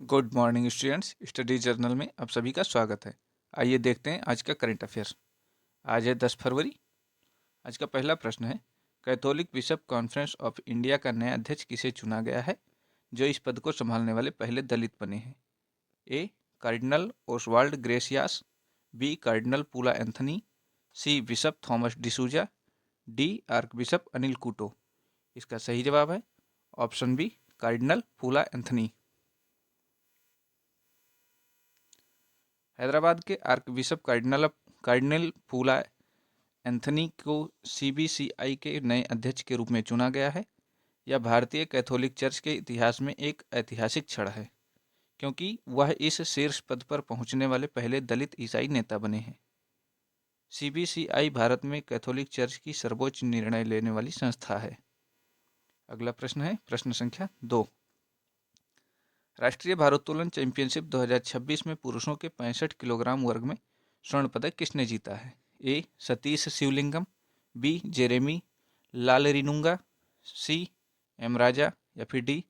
Good morning students, study journal में आप सभी का स्वागत है। आइए देखते हैं आज का करंट अफेयर्स। आज है 10 फरवरी। आज का पहला प्रश्न है, Catholic bishop conference of India का नया अध्यक्ष किसे चुना गया है जो इस पद को संभालने वाले पहले दलित बने हैं? A cardinal Oswald Gracias, B cardinal Poola Anthony, C bishop Thomas D'Souza, D archbishop Anil Couto. इसका सही जवाब है option B cardinal Poola Anthony. Hyderabad के archbishop cardinal Poola Anthony को सीबीसीआई के नए अध्यक्ष के रूप में चुना गया है। यह भारतीय कैथोलिक चर्च के इतिहास में एक ऐतिहासिक क्षण है, क्योंकि वह इस शीर्ष पद पर पहुंचने वाले पहले दलित ईसाई नेता बने हैं। सीबीसीआई भारत में कैथोलिक चर्च की सर्वोच्च निर्णय लेने वाली संस्था है। अगला प्रश्न है प्रश्न संख्या 2। राष्ट्रीय भारोत्तोलन चैंपियनशिप 2026 में पुरुषों के 65 किलोग्राम वर्ग में स्वर्ण पदक किसने जीता है? A Satish Sivalingam, B Jeremy Lalrinnunga, C M Raja या फिर डी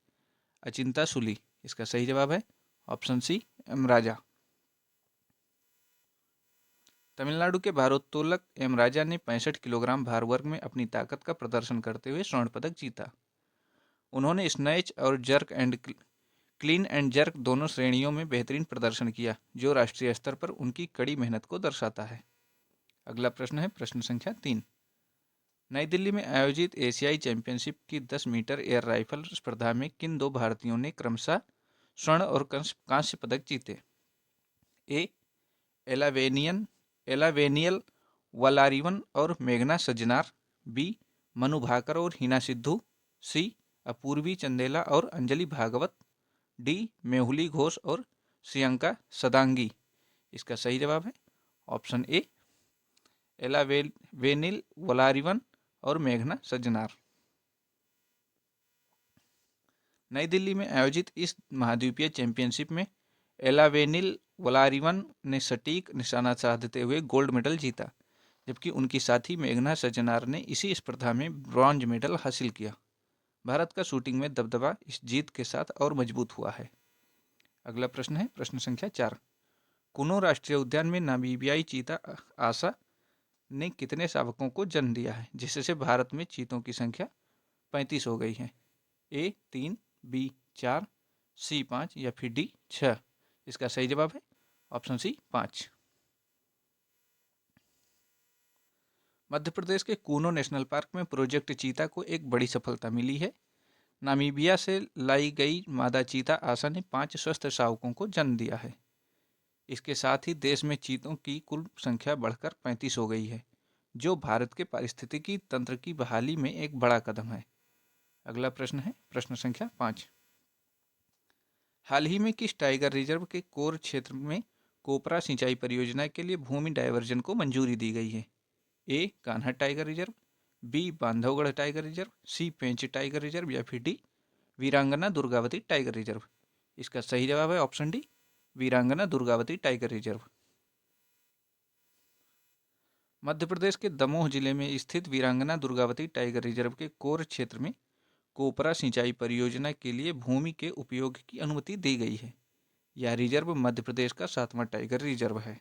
अचिंता सुली। इसका सही जवाब है option C M Raja. Tamil Nadu के भारोत्तोलक एम राजा ने 65 किलोग्राम भार वर्ग में अपनी ताकत का प्रदर्शन करते हुए स्वर्ण पदक जीता। उन्होंने स्नैच और क्लीन एंड जर्क दोनों श्रेणियों में बेहतरीन प्रदर्शन किया, जो राष्ट्रीय स्तर पर उनकी कड़ी मेहनत को दर्शाता है। अगला प्रश्न है प्रश्न संख्या 3। नई दिल्ली में आयोजित एशियाई चैंपियनशिप की 10 मीटर एयर राइफल स्पर्धा में किन दो भारतीयों ने क्रमशः स्वर्ण और कांस्य पदक जीते? ए एलावेनियल वलारिवन और मेघना सज्जनार, बी मनु भाकर और हिना सिद्धू, सी अपूर्वी चंदेला और अंजलि भागवत, डी मेहुली घोष और श्रियंका सदांगी। इसका सही जवाब है ऑप्शन ए एलावेनिल वलारिवन और मेघना सज्जनार। नई दिल्ली में आयोजित इस महाद्वीपीय चैंपियनशिप में एलावेनिल वलारिवन ने सटीक निशाना साधते हुए गोल्ड मेडल जीता, जबकि उनकी साथी मेघना सज्जनार ने इसी स्पर्धा में ब्रॉन्ज मेडल हासिल किया। भारत का शूटिंग में दबदबा इस जीत के साथ और मजबूत हुआ है। अगला प्रश्न है प्रश्न संख्या 4। कुनो राष्ट्रीय उद्यान में नामीबियाई चीता आशा ने कितने शावकों को जन्म दिया है, जिससे भारत में चीतों की संख्या 35 हो गई है? ए 3, बी 4, सी 5 या फिर डी 6। इसका सही जवाब है ऑप्शन सी 5। मध्य प्रदेश के कूनो नेशनल पार्क में प्रोजेक्ट चीता को एक बड़ी सफलता मिली है। नामीबिया से लाई गई मादा चीता आशा ने 5 स्वस्थ शावकों को जन्म दिया है। इसके साथ ही देश में चीतों की कुल संख्या बढ़कर 35 हो गई है, जो भारत के पारिस्थितिकी तंत्र की बहाली में एक बड़ा कदम है। अगला प्रश्न है प्रश्न संख्या 5। हाल ही में किस टाइगर रिजर्व के कोर क्षेत्र में कोपरा सिंचाई परियोजना के लिए भूमि डायवर्जन को मंजूरी दी गई है? A Kanha tiger reserve, B Bandhavgarh tiger reserve, C Pench tiger reserve या फिर डी वीरांगना दुर्गावती टाइगर रिजर्व। इसका सही जवाब है ऑप्शन डी वीरांगना दुर्गावती टाइगर रिजर्व। मध्य प्रदेश के दमोह जिले में स्थित वीरांगना दुर्गावती टाइगर रिजर्व के कोर क्षेत्र में कोपरा सिंचाई परियोजना के लिए भूमि के उपयोग की अनुमति दी गई है। यह रिजर्व मध्य प्रदेश का 7वां टाइगर रिजर्व है।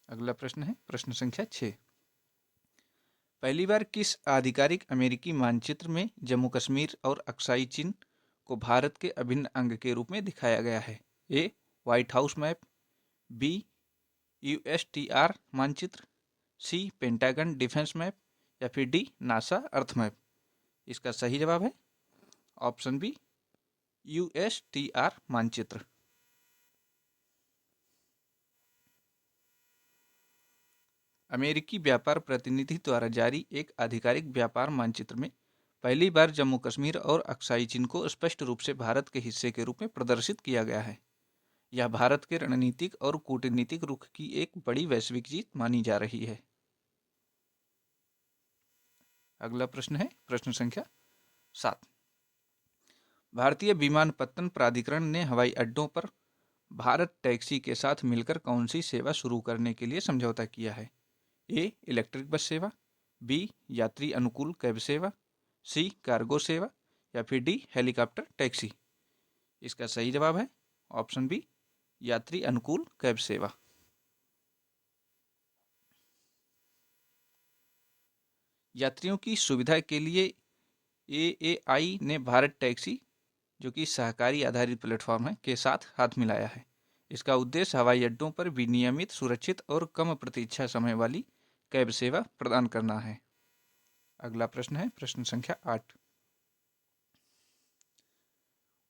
अगला प्रश्न है प्रश्न संख्या 6। पहली बार किस आधिकारिक अमेरिकी मानचित्र में जम्मू कश्मीर और अक्साई चीन को भारत के अभिन्न अंग के रूप में दिखाया गया है? A white house map, B USTR मानचित्र, सी पेंटागन डिफेंस मैप या फिर डी नासा अर्थ मैप। इसका सही जवाब है ऑप्शन बी यूएसटीआर मानचित्र। अमेरिकी व्यापार प्रतिनिधि द्वारा जारी एक आधिकारिक व्यापार मानचित्र में पहली बार जम्मू कश्मीर और अक्साई चीन को स्पष्ट रूप से भारत के हिस्से के रूप में प्रदर्शित किया गया है। यह भारत के रणनीतिक और कूटनीतिक रुख की एक बड़ी वैश्विक जीत मानी जा रही है। अगला प्रश्न है प्रश्न संख्या 7। भारतीय विमानपत्तन प्राधिकरण ने हवाई अड्डों पर भारत टैक्सी के साथ मिलकर कौन सी सेवा शुरू करने के लिए समझौता किया है? ए इलेक्ट्रिक बस सेवा, बी यात्री अनुकूल कैब सेवा, सी कार्गो सेवा या फिर डी हेलीकॉप्टर टैक्सी। इसका सही जवाब है ऑप्शन बी, यात्री अनुकूल कैब सेवा। यात्रियों की सुविधा के लिए एएआई ने भारत टैक्सी, जो कि सहकारी आधारित प्लेटफॉर्म है, के साथ हाथ मिलाया है। इसका उद्देश्य हवाई अड्डों पर विनियमित, सुरक्षित और कम प्रतीक्षा समय वाली कैब सेवा प्रदान करना है। अगला प्रश्न है प्रश्न संख्या 8।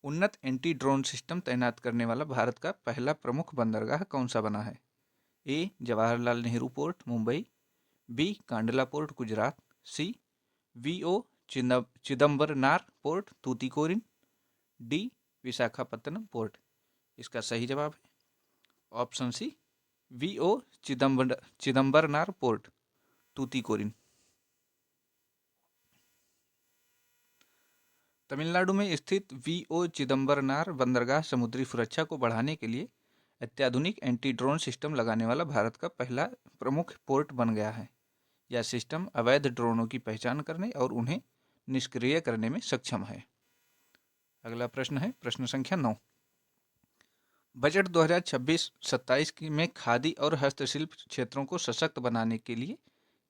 उन्नत एंटी ड्रोन सिस्टम तैनात करने वाला भारत का पहला प्रमुख बंदरगाह कौन सा बना है? A Jawaharlal Nehru port Mumbai, B Kandla port Gujarat, C VO Chidambaranar port Tuticorin, D Visakhapatnam port. इसका सही जवाब है option C, VO Chidambaranar port Tuticorin. Tamil Nadu में स्थित वीओ चिदम्बरनार बंदरगाह समुद्री सुरक्षा को बढ़ाने के लिए अत्याधुनिक एंटी ड्रोन सिस्टम लगाने वाला भारत का पहला प्रमुख पोर्ट बन गया है। यह सिस्टम अवैध ड्रोनों की पहचान करने और उन्हें निष्क्रिय करने में सक्षम है। अगला प्रश्न है प्रश्न संख्या 9। बजट 2026-27 में खादी और हस्तशिल्प क्षेत्रों को सशक्त बनाने के लिए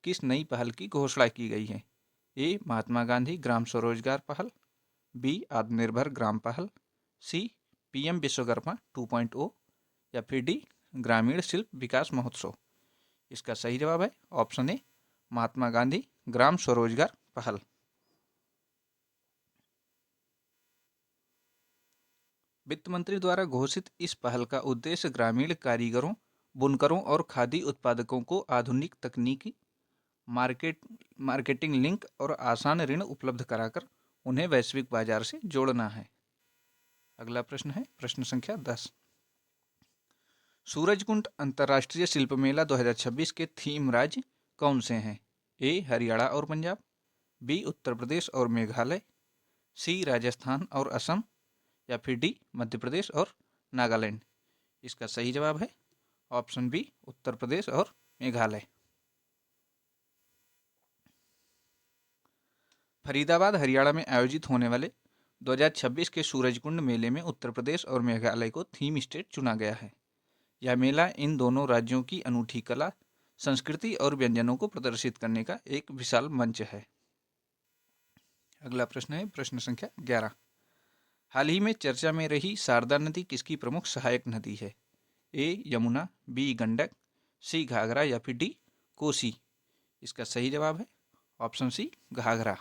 किस नई पहल की घोषणा की गई है? ए महात्मा गांधी ग्राम स्वरोजगार पहल, बी आत्मनिर्भर ग्राम पहल, सी पीएम विश्वकर्मा 2.0 या फिर डी ग्रामीण शिल्प विकास महोत्सव। इसका सही जवाब है ऑप्शन ए, महात्मा गांधी ग्राम स्वरोजगार पहल। वित्त मंत्री द्वारा घोषित इस पहल का उद्देश्य ग्रामीण कारीगरों, बुनकरों और खादी उत्पादकों को आधुनिक तकनीकी, मार्केटिंग लिंक और आसान ऋण उपलब्ध कराकर उन्हें वैश्विक बाजार से जोड़ना है। अगला प्रश्न है प्रश्न संख्या 10। सूरजकुंड अंतर्राष्ट्रीय शिल्प मेला 2026 के थीम राज्य कौन से हैं? ए हरियाणा और पंजाब, बी उत्तर प्रदेश और मेघालय, सी राजस्थान और असम या फिर डी मध्य प्रदेश और नागालैंड। इसका सही जवाब है ऑप्शन बी, उत्तर प्रदेश और मेघालय। फरीदाबाद हरियाणा में आयोजित होने वाले 2026 के सूरजकुंड मेले में उत्तर प्रदेश और मेघालय को थीम स्टेट चुना गया है। यह मेला इन दोनों राज्यों की अनूठी कला, संस्कृति और व्यंजनों को प्रदर्शित करने का एक विशाल मंच है। अगला प्रश्न है प्रश्न संख्या 11। हाल ही में चर्चा में रही शारदा नदी किसकी प्रमुख सहायक नदी है? ए यमुना, बी गंडक, सी घाघरा या फिर डी कोसी। इसका सही जवाब है ऑप्शन सी, घाघरा।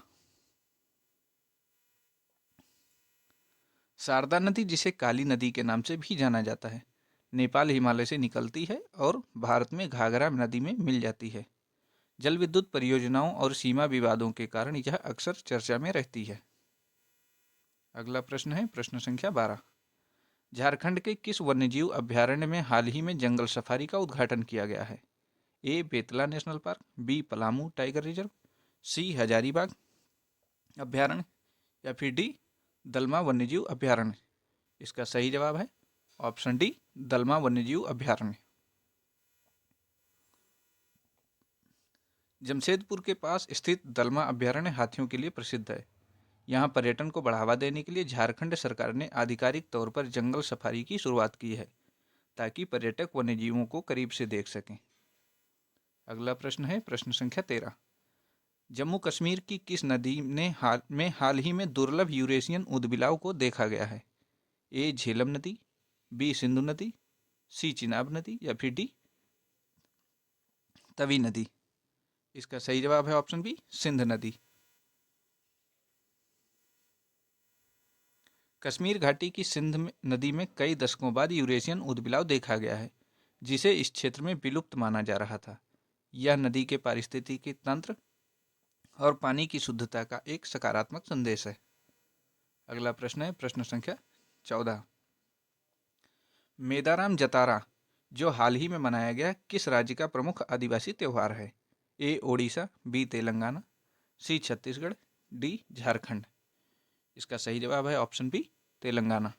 शारदा नदी, जिसे काली नदी के नाम से भी जाना जाता है, नेपाल हिमालय से निकलती है और भारत में घाघरा नदी में मिल जाती है। जल विद्युत परियोजनाओं और सीमा विवादों के कारण यह अक्सर चर्चा में रहती है। अगला प्रश्न है प्रश्न संख्या 12। झारखंड के किस वन्यजीव अभयारण्य में हाल ही में जंगल सफारी का उद्घाटन किया गया है? A Betla national park, B Palamu tiger reserve, C Hazaribagh अभयारण्य या फिर डी दलमा वन्यजीव अभयारण्य। इसका सही जवाब है ऑप्शन डी, दलमा वन्यजीव अभयारण्य। जमशेदपुर के पास स्थित दलमा अभयारण्य हाथियों के लिए प्रसिद्ध है। यहाँ पर्यटन को बढ़ावा देने के लिए झारखंड सरकार ने आधिकारिक तौर पर जंगल सफारी की शुरुआत की है, ताकि पर्यटक वन्यजीवों को करीब से देख सकें। अगला प्रश्न है प्रश्न संख्या 13। जम्मू कश्मीर की किस नदी ने हाल ही में दुर्लभ यूरेशियन ऊदबिलाव को देखा गया है? ए झेलम नदी, बी सिंधु नदी, सी चिनाब नदी या फिर डी तवी नदी। इसका सही जवाब है ऑप्शन बी, सिंध नदी। कश्मीर घाटी की सिंध नदी में कई दशकों बाद यूरेशियन ऊदबिलाव देखा गया है, जिसे इस क्षेत्र में विलुप्त माना जा रहा था। यह नदी के पारिस्थितिकी तंत्र और पानी की शुद्धता का एक सकारात्मक संदेश है। अगला प्रश्न है प्रश्न संख्या 14। मेदाराम जतारा, जो हाल ही में मनाया गया, किस राज्य का प्रमुख आदिवासी त्यौहार है? ए ओडिशा, बी तेलंगाना, सी छत्तीसगढ़, डी झारखंड। इसका सही जवाब है ऑप्शन बी, तेलंगाना।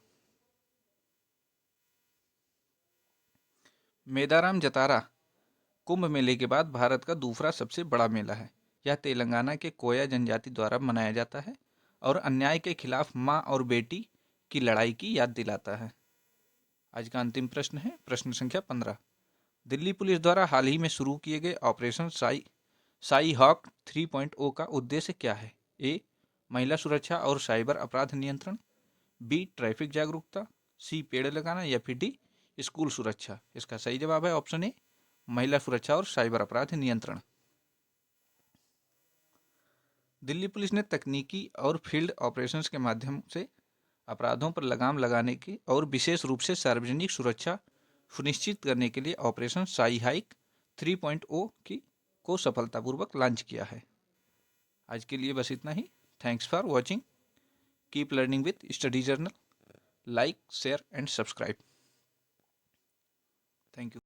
मेदाराम जतारा कुंभ मेले के बाद भारत का दूसरा सबसे बड़ा मेला है। यह तेलंगाना के कोया जनजाति द्वारा मनाया जाता है और अन्याय के खिलाफ माँ और बेटी की लड़ाई की याद दिलाता है। आज का अंतिम प्रश्न है प्रश्न संख्या 15। दिल्ली पुलिस द्वारा हाल ही में शुरू किए गए ऑपरेशन साई हॉक 3.0 का उद्देश्य क्या है? ए. महिला सुरक्षा और साइबर अपराध नियंत्रण, बी. ट्रैफिक जागरूकता, सी. पेड़ लगाना, या फिर डी. स्कूल सुरक्षा। इसका सही जवाब है ऑप्शन ए, महिला सुरक्षा और साइबर अपराध नियंत्रण। दिल्ली पुलिस ने तकनीकी और फील्ड ऑपरेशंस के माध्यम से अपराधों पर लगाम लगाने की और विशेष रूप से सार्वजनिक सुरक्षा सुनिश्चित करने के लिए ऑपरेशन साई हाइक 3.0 को सफलतापूर्वक लॉन्च किया है। आज के लिए बस इतना ही। Thanks for watching. Keep learning with study journal. Like, share and subscribe. Thank you.